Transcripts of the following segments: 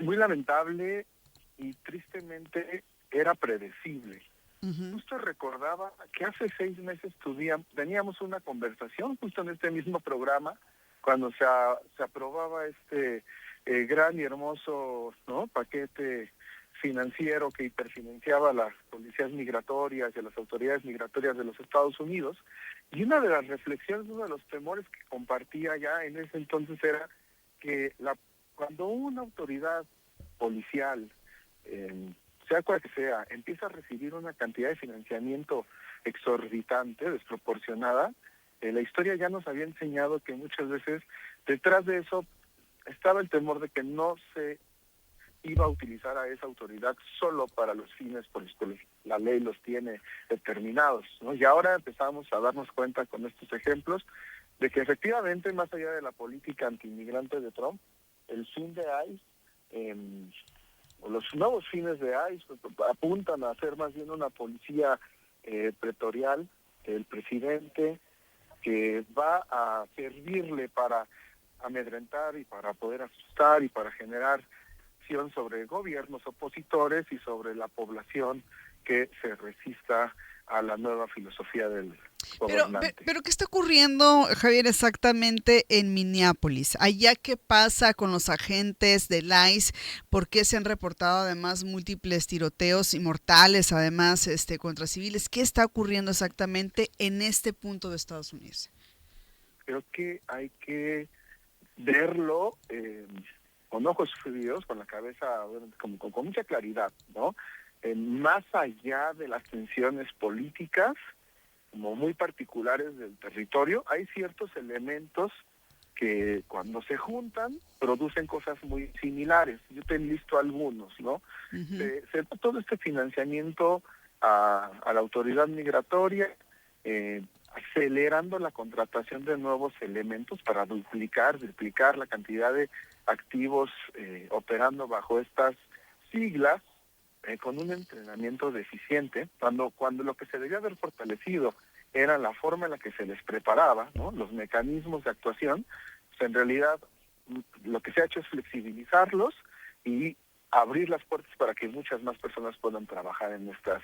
muy lamentable y tristemente era predecible. Uh-huh. Justo recordaba que hace 6 meses teníamos una conversación justo en este mismo programa cuando se aprobaba este gran y hermoso, ¿no?, paquete financiero que hiperfinanciaba a las policías migratorias y a las autoridades migratorias de los Estados Unidos. Y una de las reflexiones, uno de los temores que compartía ya en ese entonces era que cuando una autoridad policial, sea cual que sea, empieza a recibir una cantidad de financiamiento exorbitante, desproporcionada, la historia ya nos había enseñado que muchas veces detrás de eso estaba el temor de que no se iba a utilizar a esa autoridad solo para los fines por los que la ley los tiene determinados, ¿no? Y ahora empezamos a darnos cuenta con estos ejemplos de que efectivamente, más allá de la política antiinmigrante de Trump, el fin de ICE, o los nuevos fines de ICE, apuntan a ser más bien una policía pretorial del presidente que va a servirle para amedrentar y para poder asustar y para generar acción sobre gobiernos opositores y sobre la población que se resista a la nueva filosofía del gobernante. Pero ¿qué está ocurriendo, Javier, exactamente en Minneapolis? Allá, ¿qué pasa con los agentes del ICE? ¿Por qué se han reportado además múltiples tiroteos y mortales, además, contra civiles? ¿Qué está ocurriendo exactamente en este punto de Estados Unidos? Creo que hay que verlo con ojos fríos, con la cabeza, con mucha claridad, ¿no? Más allá de las tensiones políticas, como muy particulares del territorio, hay ciertos elementos que cuando se juntan producen cosas muy similares. Yo te enlisto algunos, ¿no? Uh-huh. Se da todo este financiamiento a la autoridad migratoria, acelerando la contratación de nuevos elementos para duplicar la cantidad de activos operando bajo estas siglas, con un entrenamiento deficiente, cuando lo que se debía haber fortalecido era la forma en la que se les preparaba, ¿no?, los mecanismos de actuación. Pues en realidad lo que se ha hecho es flexibilizarlos y abrir las puertas para que muchas más personas puedan trabajar en estas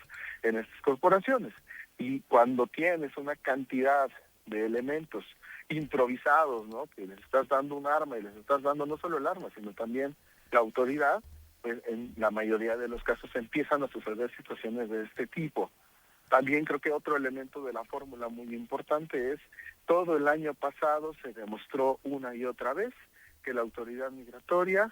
corporaciones. Y cuando tienes una cantidad de elementos improvisados, ¿no?, que les estás dando un arma y les estás dando no solo el arma, sino también la autoridad, pues en la mayoría de los casos empiezan a suceder situaciones de este tipo. También creo que otro elemento de la fórmula muy importante es, todo el año pasado se demostró una y otra vez que la autoridad migratoria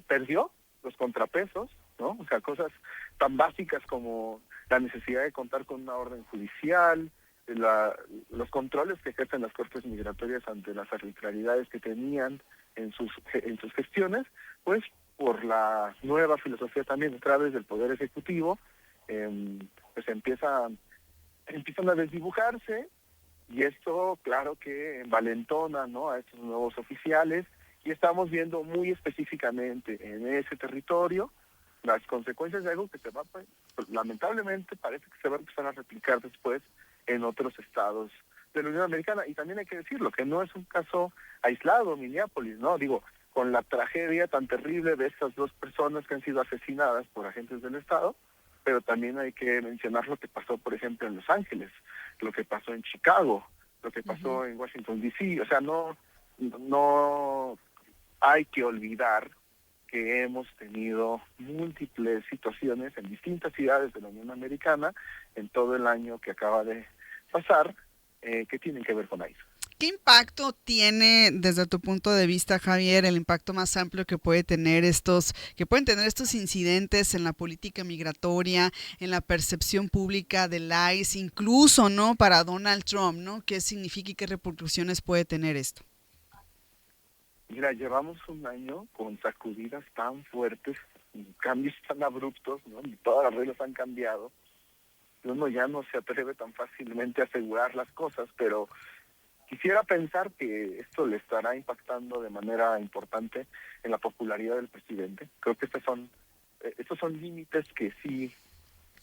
perdió los contrapesos, ¿no? O sea, cosas tan básicas como la necesidad de contar con una orden judicial, los controles que ejercen las cortes migratorias ante las arbitrariedades que tenían en sus gestiones, pues por la nueva filosofía también a través del Poder Ejecutivo, pues empiezan a desdibujarse, y esto claro que envalentona, ¿no?, a estos nuevos oficiales, y estamos viendo muy específicamente en ese territorio las consecuencias de algo que lamentablemente parece que se va a empezar a replicar después en otros estados de la Unión Americana. Y también hay que decirlo, que no es un caso aislado, Minneapolis, ¿no? Digo, con la tragedia tan terrible de estas 2 personas que han sido asesinadas por agentes del Estado, pero también hay que mencionar lo que pasó, por ejemplo, en Los Ángeles, lo que pasó en Chicago, lo que pasó en Washington, D.C. O sea, no hay que olvidar que hemos tenido múltiples situaciones en distintas ciudades de la Unión Americana en todo el año que acaba de pasar, que tienen que ver con ICE. ¿Qué impacto tiene, desde tu punto de vista, Javier, el impacto más amplio que pueden tener estos incidentes en la política migratoria, en la percepción pública del ICE, incluso, ¿no?, para Donald Trump, ¿no? ¿Qué significa y qué repercusiones puede tener esto? Mira, llevamos un año con sacudidas tan fuertes, cambios tan abruptos, ¿no? Y todas las reglas han cambiado. Uno ya no se atreve tan fácilmente a asegurar las cosas, pero quisiera pensar que esto le estará impactando de manera importante en la popularidad del presidente. Creo que estos son límites que sí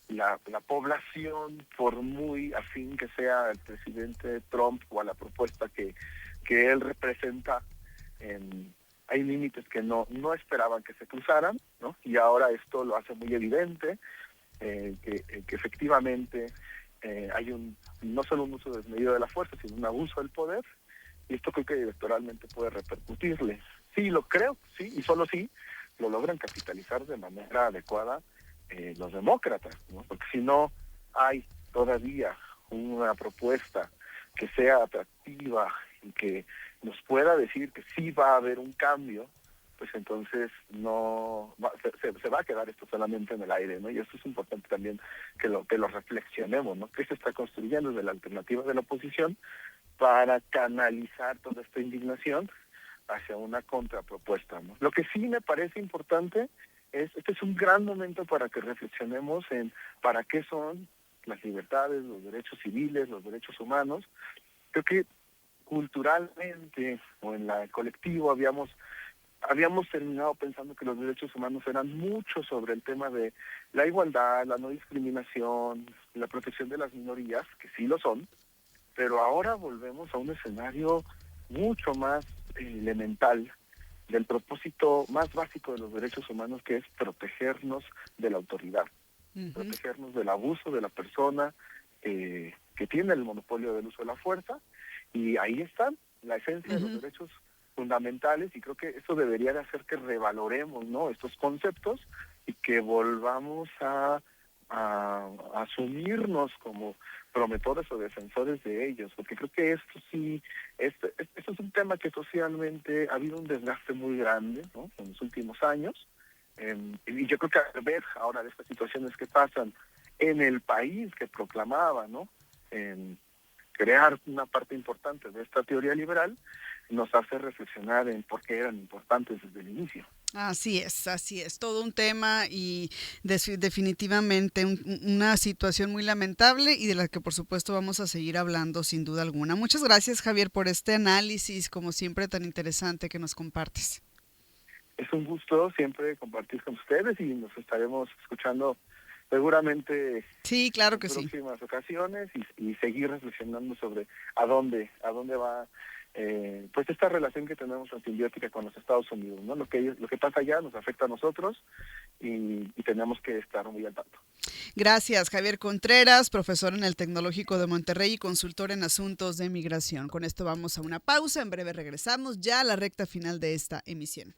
la población, por muy afín que sea el presidente Trump o a la propuesta que él representa, hay límites que no esperaban que se cruzaran, ¿no? Y ahora esto lo hace muy evidente, que efectivamente hay no solo un uso desmedido de la fuerza, sino un abuso del poder, y esto creo que electoralmente puede repercutirle. Sí, lo creo, sí, y solo sí lo logran capitalizar de manera adecuada los demócratas, ¿no? Porque si no hay todavía una propuesta que sea atractiva y que nos pueda decir que sí va a haber un cambio, pues entonces se va a quedar esto solamente en el aire, ¿no? Y esto es importante también que lo reflexionemos, ¿no? ¿Qué se está construyendo desde la alternativa de la oposición para canalizar toda esta indignación hacia una contrapropuesta, ¿no? Lo que sí me parece importante este es un gran momento para que reflexionemos en para qué son las libertades, los derechos civiles, los derechos humanos. Creo que culturalmente o en la colectivo habíamos terminado pensando que los derechos humanos eran mucho sobre el tema de la igualdad, la no discriminación, la protección de las minorías, que sí lo son, pero ahora volvemos a un escenario mucho más elemental del propósito más básico de los derechos humanos, que es protegernos de la autoridad, protegernos del abuso de la persona que tiene el monopolio del uso de la fuerza, y ahí están la esencia de los derechos fundamentales, y creo que eso debería de hacer que revaloremos, ¿no?, estos conceptos y que volvamos a asumirnos como promotores o defensores de ellos, porque creo que esto es un tema que socialmente ha habido un desgaste muy grande, ¿no?, en los últimos años, y yo creo que al ver ahora de estas situaciones que pasan en el país que proclamaba, ¿no?, crear una parte importante de esta teoría liberal, nos hace reflexionar en por qué eran importantes desde el inicio. Así es, todo un tema y definitivamente una situación muy lamentable y de la que por supuesto vamos a seguir hablando sin duda alguna. Muchas gracias, Javier, por este análisis, como siempre, tan interesante que nos compartes. Es un gusto siempre compartir con ustedes y nos estaremos escuchando seguramente sí, claro que en sí. próximas ocasiones y seguir reflexionando sobre a dónde va pues esta relación que tenemos simbiótica con los Estados Unidos, ¿no? Lo que pasa allá nos afecta a nosotros y tenemos que estar muy al tanto. Gracias, Javier Contreras, profesor en el Tecnológico de Monterrey y consultor en asuntos de migración. Con esto vamos a una pausa, en breve regresamos ya a la recta final de esta emisión.